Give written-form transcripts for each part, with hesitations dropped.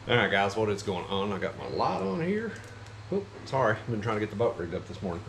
Alright guys, what is going on? I got my light on here. Oh, sorry, I've been trying to get the boat rigged up this morning.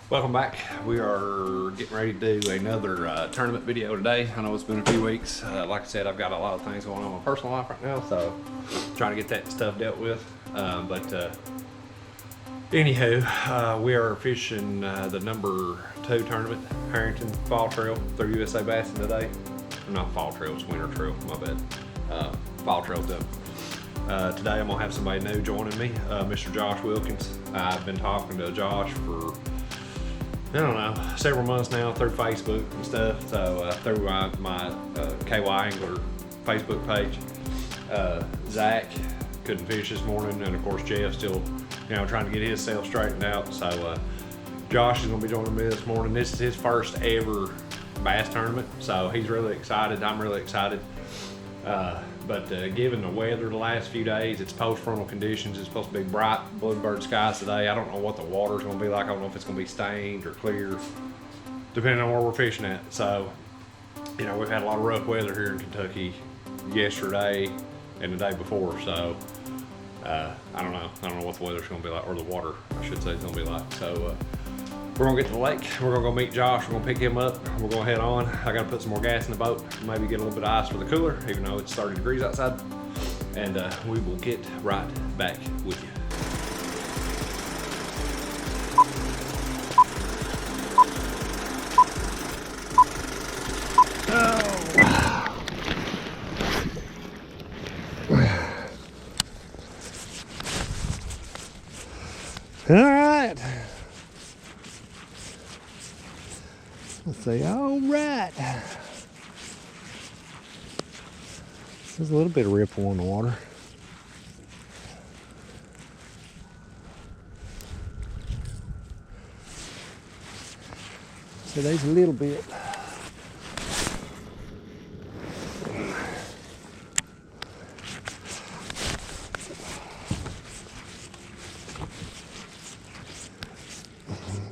Welcome back. We are getting ready to do another tournament video today. I know it's been a few weeks. Like I said, I've got a lot of things going on in my personal life right now, so trying to get that stuff dealt with. Anywho, we are fishing the number 2 tournament, Harrington Fall Trail through USA BASSIN today. Not Fall Trail, it's Winter Trail, my bad. Fall Trail done. Today I'm gonna have somebody new joining me, Mr. Josh Wilkins. I've been talking to Josh for, I don't know, several months now through Facebook and stuff. So through my KY Angler Facebook page. Zach couldn't fish this morning, and of course Jeff still, trying to get himself straightened out. So Josh is gonna be joining me this morning. This is his first ever bass tournament, so he's really excited. I'm really excited. But given the weather the last few days, it's post-frontal conditions. It's supposed to be bright bluebird skies today. I don't know what the water's going to be like. I don't know if it's going to be stained or clear, depending on where we're fishing at. So, we've had a lot of rough weather here in Kentucky yesterday and the day before. So, I don't know. I don't know what the weather's going to be like, or the water, I should say, is going to be like. So, we're gonna get to the lake. We're gonna go meet Josh. We're gonna pick him up. We're gonna head on. I gotta put some more gas in the boat. Maybe get a little bit of ice for the cooler, even though it's 30 degrees outside. And we will get right back with you. All right. Let's say, all right. There's a little bit of ripple on the water. So there's a little bit.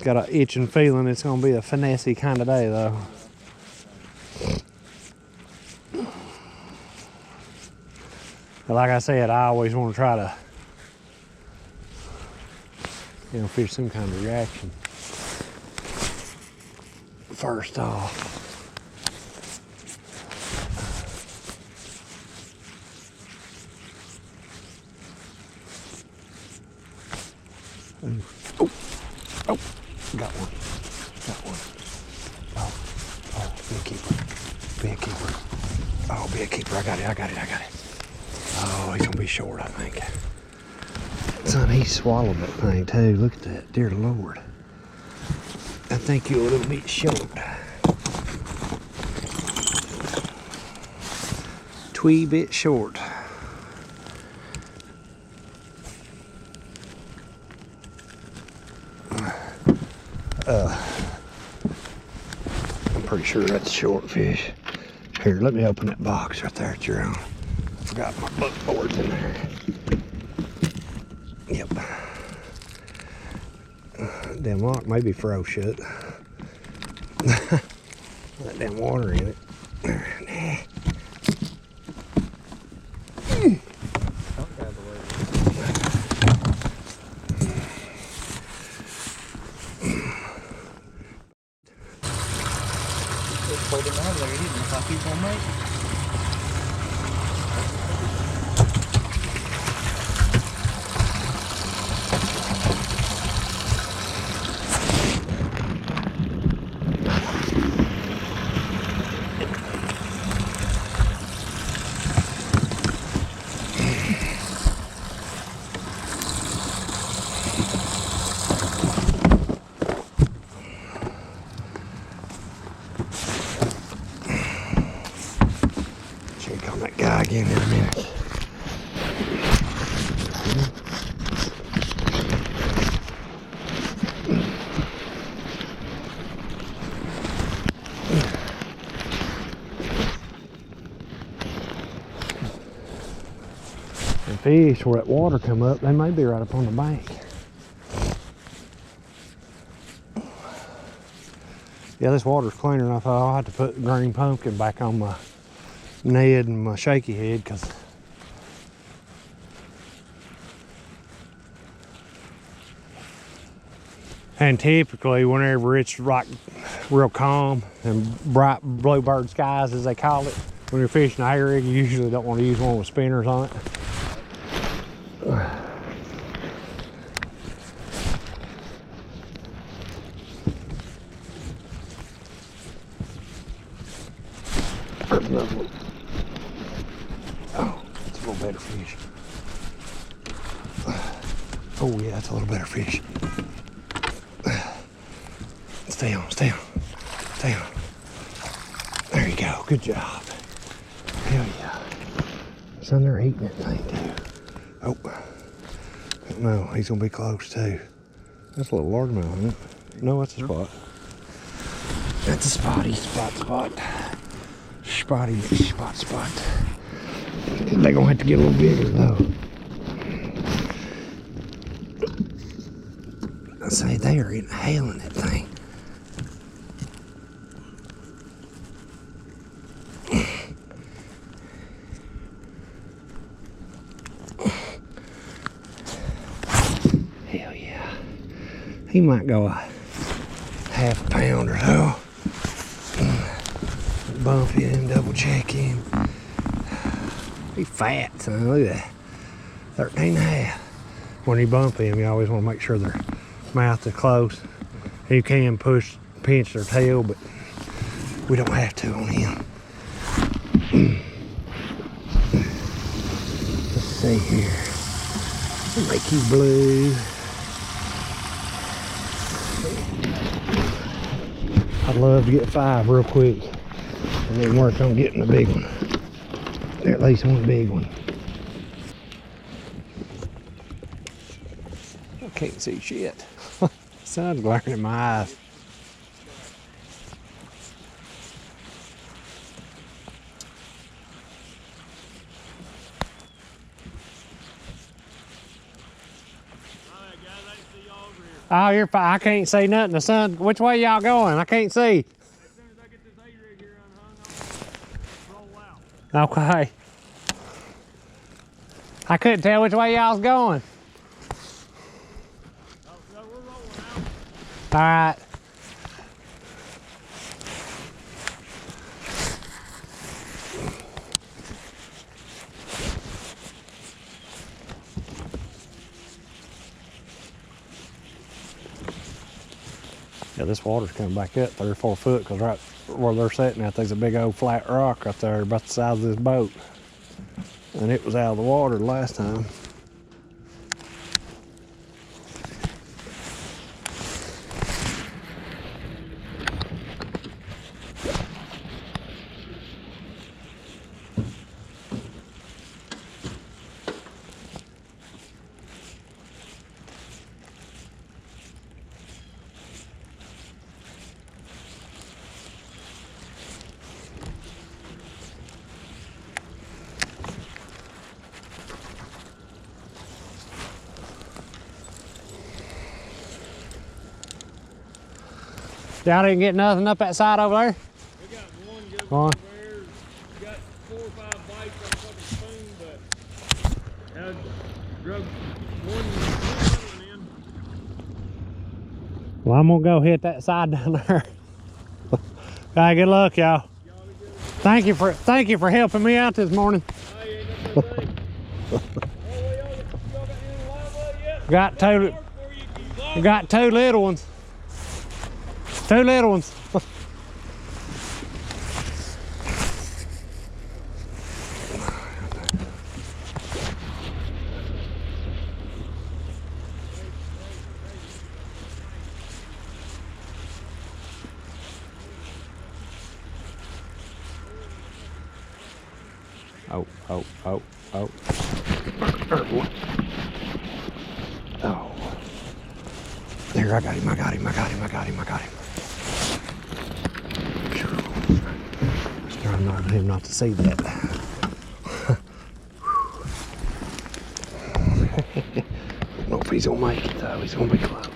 Got an itching feeling it's going to be a finessey kind of day, though. But like I said, I always want to try to, fish some kind of reaction first off. Oh. Got one. Oh, be a keeper. Oh, be a keeper. I got it. Oh, he's gonna be short, I think. Son, he swallowed that thing too. Look at that, dear Lord. I think you're a little bit short. Twee bit short. I'm pretty sure that's a short fish. Here, let me open that box right there at your own. I forgot my book boards in there. Yep. Damn rock may be froze shut. That damn water in it. Hold him out there, he's gonna keep on making. Check on that guy again in a minute. And fish where that water come up, they may be right up on the bank. Yeah, this water's cleaner than I thought. I'll have to put green pumpkin back on my Ned and my shaky head because And typically, whenever it's like real calm and bright bluebird skies, as they call it, when you're fishing a hay rig, you usually don't want to use one with spinners on it. There's another one. Oh, it's a little better fish. Oh yeah, it's a little better fish. Stay on, stay on, stay on. There you go, good job. Hell yeah. Son, they're eating that thing too. Oh, no, he's gonna be close too. That's a little largemouth, isn't it? No, that's a spot. That's a spotty, spot. Spotty, spot. They're gonna have to get a little bigger though. I say they are inhaling that thing. Hell yeah. He might go a half a pound or so. Bump him, double check him. He's fat, son. Look at that. 13 and a half. When you bump him, you always want to make sure their mouth is closed. You can pinch their tail, but we don't have to on him. Let's see here. I'll make you blue. I'd love to get 5 real quick and then work on getting a big one. Or at least one big one. I can't see shit. Sun's glaring in my eyes. Oh, you're fine. I can't see nothing. The sun, which way y'all going? I can't see. As soon as I get this A-rig here unhung, I'll roll out. Okay. I couldn't tell which way y'all's going. Oh, no, we're rolling out. All right. Yeah, this water's coming back up 3 or 4 foot because right where they're sitting at, there's a big old flat rock right there about the size of this boat. And it was out of the water the last time. Y'all didn't get nothing up that side over there? We got one good Go on. one there. We got 4 or 5 bites on a fucking spoon, but I drugged one in. Well, I'm gonna go hit that side down there. All right, good luck, y'all. Thank you for helping me out this morning. Hey, ain't nothing to say. Oh, well, y'all got any live well yet? Got 2 little ones. 2 little ones. Oh. Oh. There, I got him. Trying not him not to see that. I don't know if he's gonna make it though. He's gonna be close.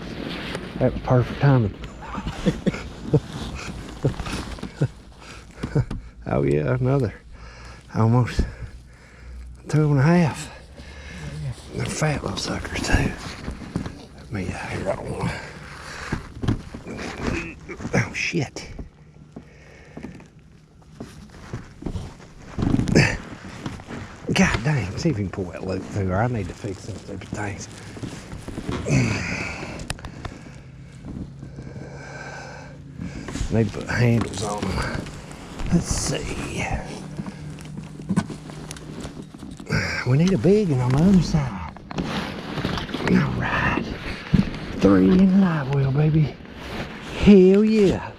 That was perfect timing. Oh yeah, another. Almost 2.5. They're fat little suckers too. Me out here, I don't want to shit. God dang, see if you can pull that loop through her. I need to fix them stupid things. I need to put handles on them. Let's see. We need a big one on the other side. All right. 3 in live well, baby. Hell yeah.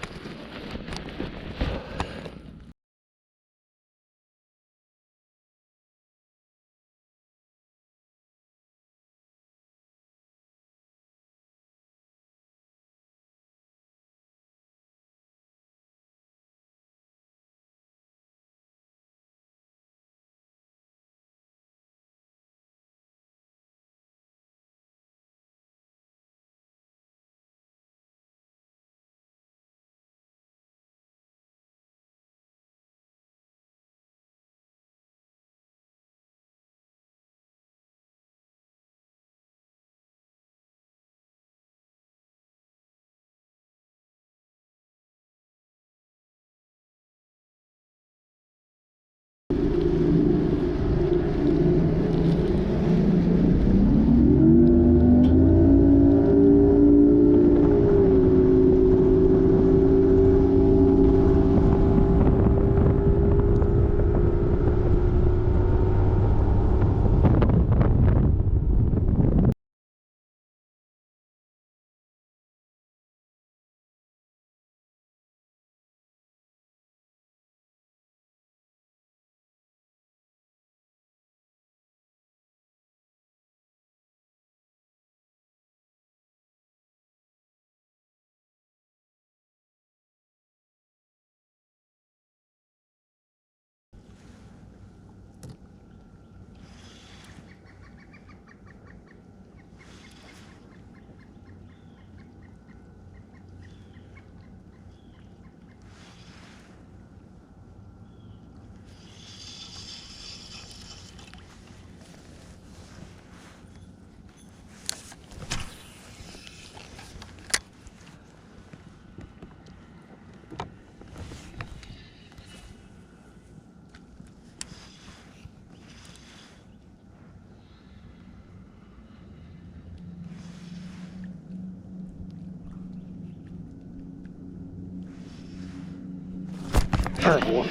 There's one.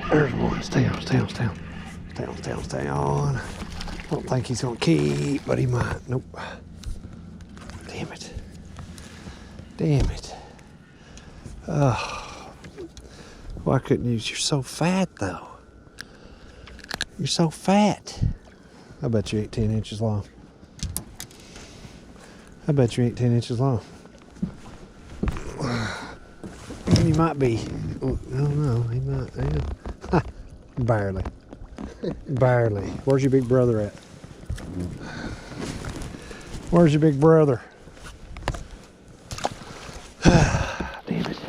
There's one. Stay on, stay on, stay on. Stay on, stay on, stay on. I don't think he's gonna keep, but he might. Nope. Damn it. Damn it. Oh. Why couldn't you? You're so fat, though. You're so fat. I bet you ain't 10 inches long. I bet you ain't 10 inches long. He might be. Oh, no, he might. Yeah. Barely. Barely. Where's your big brother at? Where's your big brother? Damn it.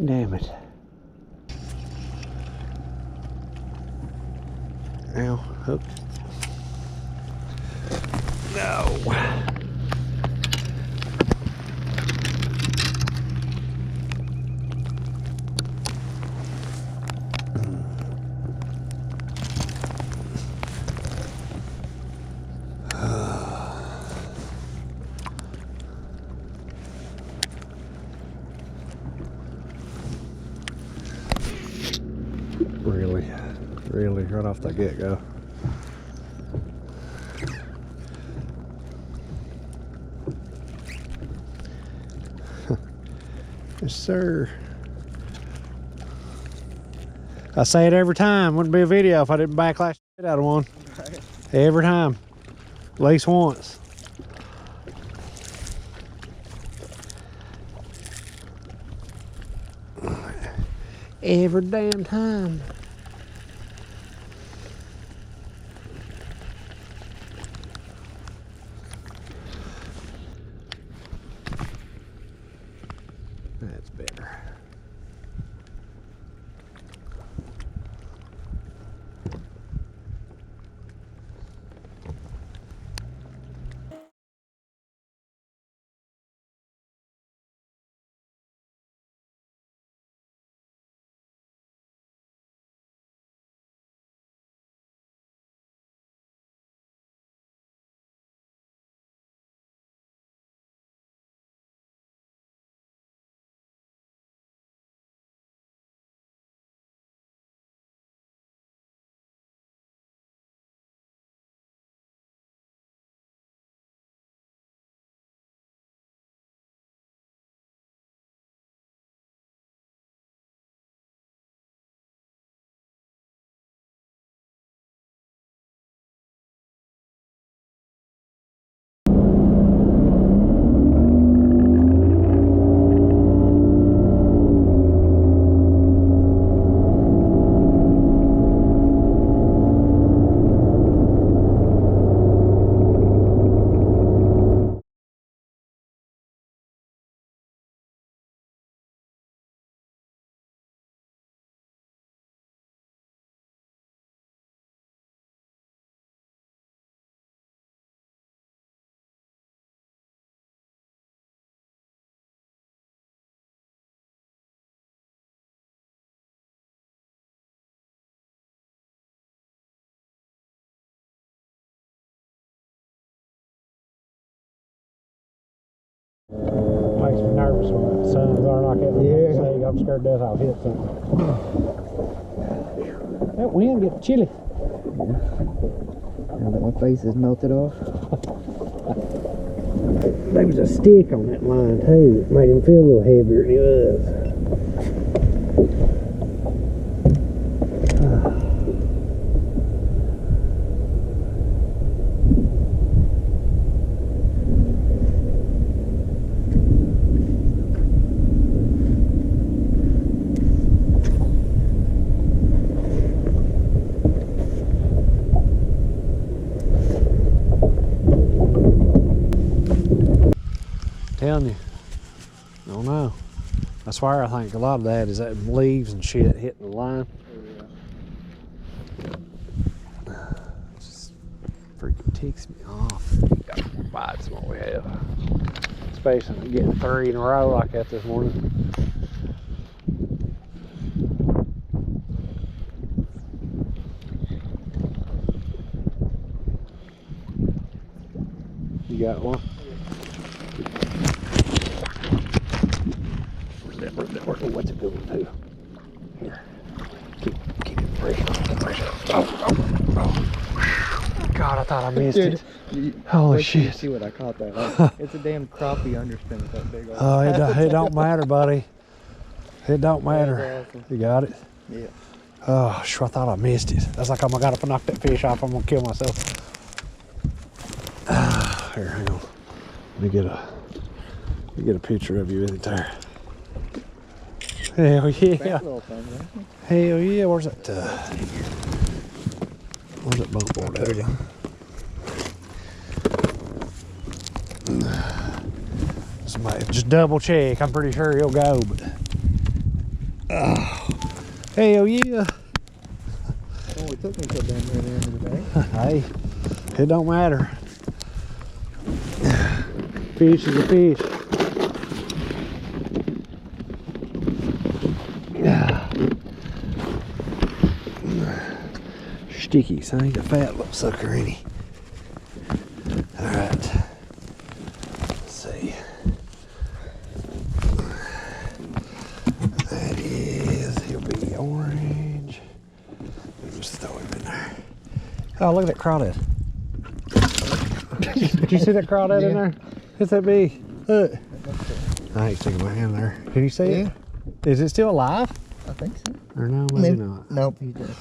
Damn it. Ow, hooked. No. Really, right off the get-go. Yes, sir. I say it every time. Wouldn't be a video if I didn't backlash shit out of one. Every time. At least once. Every damn time. That's better. Makes me nervous when the sun's are like that. Yeah. I'm scared to death I'll hit something. That wind gets chilly. Now that my face is melted off. There was a stick on that line too. It made him feel a little heavier than he was. Telling you, I don't know. I swear I think a lot of that is that leaves and shit hitting the line. Just freaking ticks me off. Got more bites than what we have. Especially getting 3 in a row like that this morning. You got one? What's it going to? Here. Keep it fresh. Oh. God, I thought I missed it. Holy shit. See what I caught that. It's a damn crappie underspin with that big old. Oh, it don't matter, buddy. It don't matter. Awesome. You got it? Yeah. Oh, sure, I thought I missed it. That's like, oh my God, if I knock that fish off, I'm gonna kill myself. Here, hang on. Let me get a picture of you with it there. Hell yeah. Hell yeah. Where's that bump board? There we go. Somebody just double check. I'm pretty sure he'll go, but hell yeah. It only took me till down there at the end of the day. Hey, it don't matter. Fish is a fish. Sticky, so he's a fat little sucker, ain't he? Alright. Let's see. That is, he'll be orange. We'll just throw him in there. Oh, look at that crawdad. Did you see that crawdad in there? What's that be? Look. I ain't sticking my hand there. Can you see it? Is it still alive? I think so. Or no, maybe not. Nope, he's dead.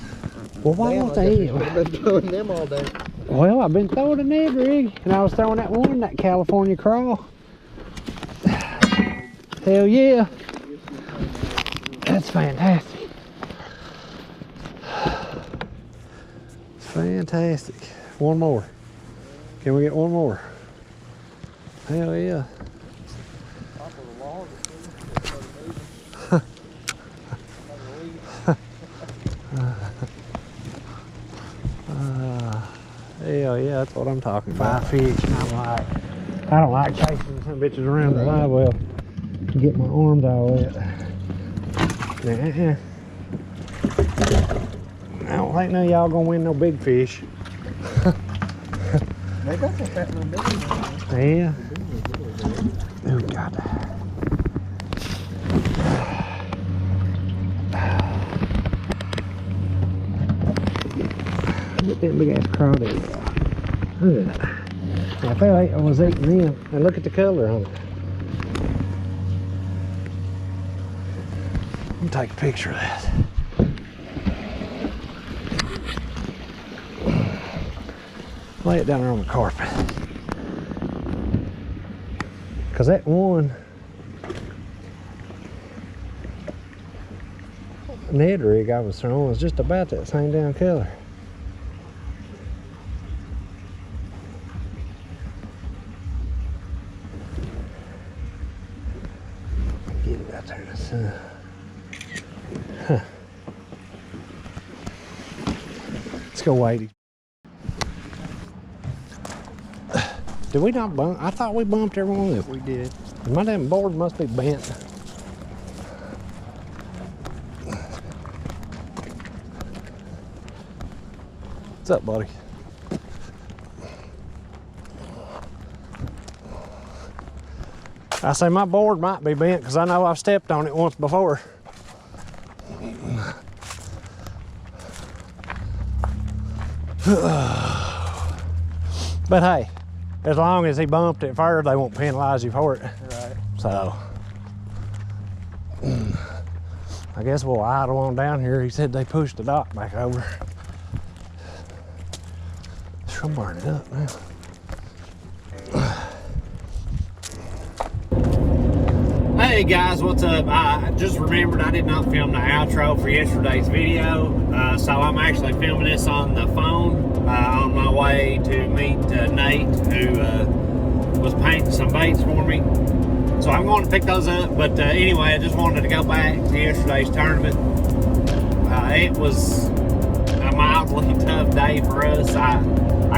Well, why won't they? I've been throwing them all day. Well, I've been throwing a Ned rig, and I was throwing that one, that California crawl. Hell yeah. That's fantastic. It's fantastic. One more. Can we get one more? Hell yeah. Hell yeah, that's what I'm talking about. 5 fish, and I don't like chasing some bitches around the live well. Get my arms all wet. I don't think none of y'all gonna win no big fish. They got some fat little babies. Yeah. Oh God. Look at that big ass crawdad. Look at that. I felt like I was eating them. And look at the color on it. Let me take a picture of that. Lay it down there on the carpet. Cause that one Ned rig I was throwing was just about that same damn color. Get it out there in the sun. Huh. Let's go wait. Did we not bump? I thought we bumped every one of them. We did. My damn board must be bent. What's up, buddy? I say my board might be bent because I know I've stepped on it once before. But hey, as long as he bumped it first, they won't penalize you for it. Right. So, I guess we'll idle on down here. He said they pushed the dock back over. It's gonna burn it up now. Hey guys, what's up? I just remembered I did not film the outro for yesterday's video, so I'm actually filming this on the phone on my way to meet Nate, who was painting some baits for me. So I'm going to pick those up, but anyway, I just wanted to go back to yesterday's tournament. It was a mildly tough day for us. I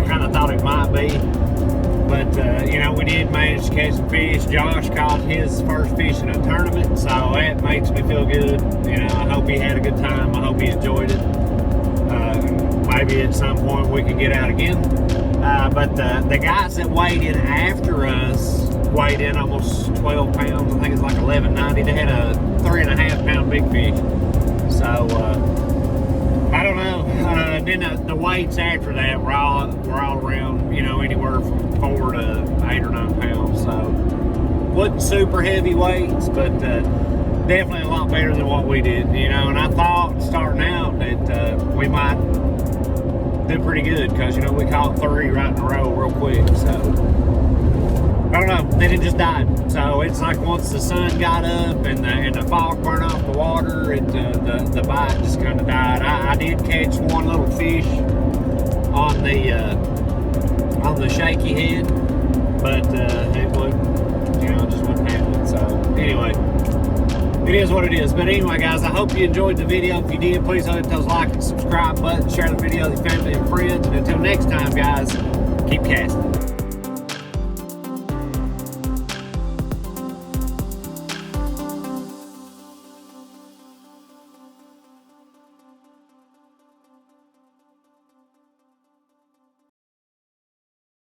kind of thought it might be. But, you know, we did manage to catch some fish. Josh caught his first fish in a tournament, so that makes me feel good. You know, I hope he had a good time. I hope he enjoyed it. Maybe at some point we can get out again. But the guys that weighed in after us weighed in almost 12 pounds. I think it's like 11.90. They had a 3.5 pound big fish. So, I don't know. Then the weights after that were all around, you know, anywhere from 4 to 8 or 9 pounds. So wasn't super heavy weights, but definitely a lot better than what we did, you know. And I thought starting out that we might do pretty good because, you know, we caught 3 right in a row real quick. So I don't know, then it just died. So it's like once the sun got up and the fog burned off the water, the bite just kind of died. I did catch one little fish on the shaky head, but it wouldn't, you know, just wouldn't happen. So anyway, it is what it is. But anyway, guys, I hope you enjoyed the video. If you did, please hit those like and subscribe buttons, share the video with your family and friends. And until next time, guys, keep casting.